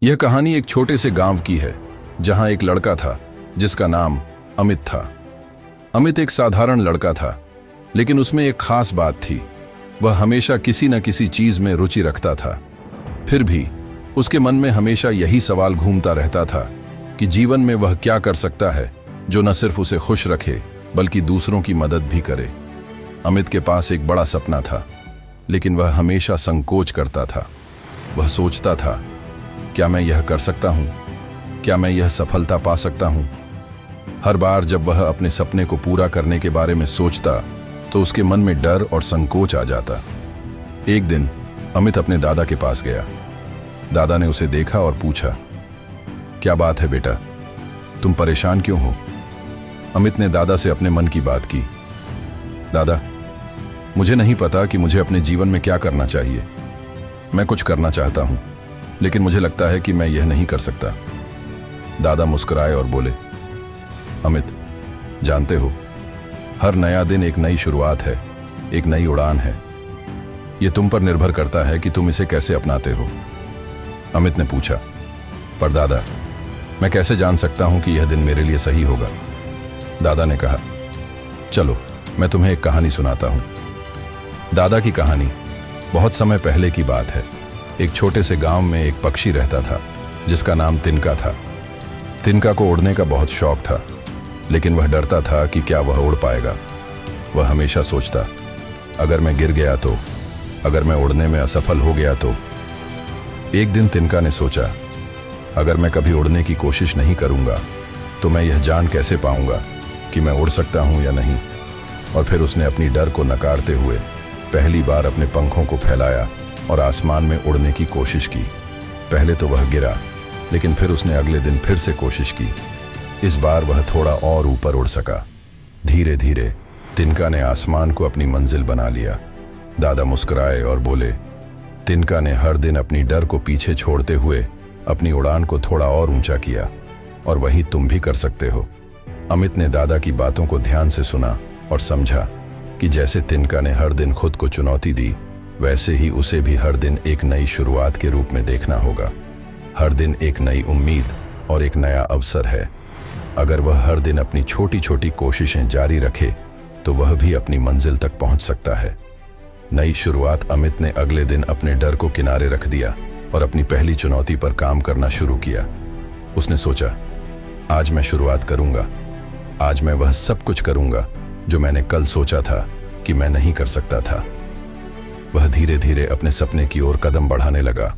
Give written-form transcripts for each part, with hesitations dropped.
यह कहानी एक छोटे से गांव की है जहां एक लड़का था जिसका नाम अमित था। अमित एक साधारण लड़का था, लेकिन उसमें एक खास बात थी। वह हमेशा किसी न किसी चीज में रुचि रखता था। फिर भी उसके मन में हमेशा यही सवाल घूमता रहता था कि जीवन में वह क्या कर सकता है जो न सिर्फ उसे खुश रखे बल्कि दूसरों की मदद भी करे। अमित के पास एक बड़ा सपना था, लेकिन वह हमेशा संकोच करता था। वह सोचता था, क्या मैं यह कर सकता हूं? क्या मैं यह सफलता पा सकता हूं? हर बार जब वह अपने सपने को पूरा करने के बारे में सोचता तो उसके मन में डर और संकोच आ जाता। एक दिन अमित अपने दादा के पास गया। दादा ने उसे देखा और पूछा, क्या बात है बेटा, तुम परेशान क्यों हो? अमित ने दादा से अपने मन की बात की। दादा, मुझे नहीं पता कि मुझे अपने जीवन में क्या करना चाहिए। मैं कुछ करना चाहता हूं, लेकिन मुझे लगता है कि मैं यह नहीं कर सकता। दादा मुस्कुराए और बोले, अमित, जानते हो, हर नया दिन एक नई शुरुआत है, एक नई उड़ान है। यह तुम पर निर्भर करता है कि तुम इसे कैसे अपनाते हो। अमित ने पूछा, पर दादा, मैं कैसे जान सकता हूं कि यह दिन मेरे लिए सही होगा? दादा ने कहा, चलो मैं तुम्हें एक कहानी सुनाता हूं। दादा की कहानी बहुत समय पहले की बात है। एक छोटे से गांव में एक पक्षी रहता था जिसका नाम तिनका था। तिनका को उड़ने का बहुत शौक था, लेकिन वह डरता था कि क्या वह उड़ पाएगा। वह हमेशा सोचता, अगर मैं गिर गया तो, अगर मैं उड़ने में असफल हो गया तो। एक दिन तिनका ने सोचा, अगर मैं कभी उड़ने की कोशिश नहीं करूंगा तो मैं यह जान कैसे पाऊंगा कि मैं उड़ सकता हूं या नहीं। और फिर उसने अपनी डर को नकारते हुए पहली बार अपने पंखों को फैलाया और आसमान में उड़ने की कोशिश की। पहले तो वह गिरा, लेकिन फिर उसने अगले दिन फिर से कोशिश की। इस बार वह थोड़ा और ऊपर उड़ सका। धीरे धीरे तिनका ने आसमान को अपनी मंजिल बना लिया। दादा मुस्कुराए और बोले, तिनका ने हर दिन अपनी डर को पीछे छोड़ते हुए अपनी उड़ान को थोड़ा और ऊंचा किया, और वही तुम भी कर सकते हो। अमित ने दादा की बातों को ध्यान से सुना और समझा कि जैसे तिनका ने हर दिन खुद को चुनौती दी, वैसे ही उसे भी हर दिन एक नई शुरुआत के रूप में देखना होगा। हर दिन एक नई उम्मीद और एक नया अवसर है। अगर वह हर दिन अपनी छोटी छोटी कोशिशें जारी रखे तो वह भी अपनी मंजिल तक पहुंच सकता है। नई शुरुआत। अमित ने अगले दिन अपने डर को किनारे रख दिया और अपनी पहली चुनौती पर काम करना शुरू किया। उसने सोचा, आज मैं शुरुआत करूंगा। आज मैं वह सब कुछ करूंगा जो मैंने कल सोचा था कि मैं नहीं कर सकता था। वह धीरे धीरे अपने सपने की ओर कदम बढ़ाने लगा।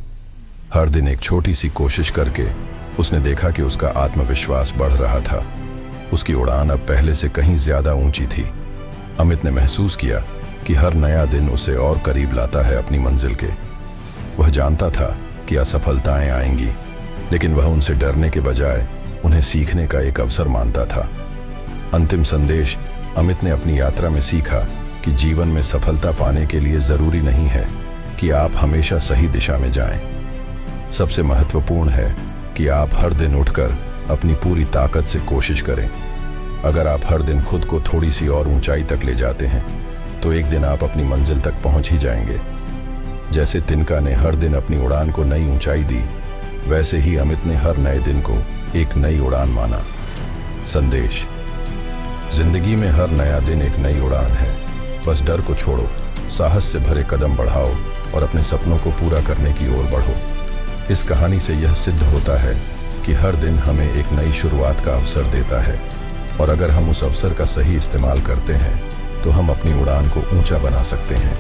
हर दिन एक छोटी सी कोशिश करके उसने देखा कि उसका आत्मविश्वास बढ़ रहा था। उसकी उड़ान अब पहले से कहीं ज्यादा ऊंची थी। अमित ने महसूस किया कि हर नया दिन उसे और करीब लाता है अपनी मंजिल के। वह जानता था कि असफलताएं आएंगी, लेकिन वह उनसे डरने के बजाय उन्हें सीखने का एक अवसर मानता था। अंतिम संदेश। अमित ने अपनी यात्रा में सीखा कि जीवन में सफलता पाने के लिए जरूरी नहीं है कि आप हमेशा सही दिशा में जाएं। सबसे महत्वपूर्ण है कि आप हर दिन उठकर अपनी पूरी ताकत से कोशिश करें। अगर आप हर दिन खुद को थोड़ी सी और ऊंचाई तक ले जाते हैं तो एक दिन आप अपनी मंजिल तक पहुंच ही जाएंगे। जैसे तिनका ने हर दिन अपनी उड़ान को नई ऊंचाई दी, वैसे ही अमित ने हर नए दिन को एक नई उड़ान माना। संदेश। जिंदगी में हर नया दिन एक नई उड़ान है। बस डर को छोड़ो, साहस से भरे कदम बढ़ाओ और अपने सपनों को पूरा करने की ओर बढ़ो। इस कहानी से यह सिद्ध होता है कि हर दिन हमें एक नई शुरुआत का अवसर देता है, और अगर हम उस अवसर का सही इस्तेमाल करते हैं तो हम अपनी उड़ान को ऊंचा बना सकते हैं।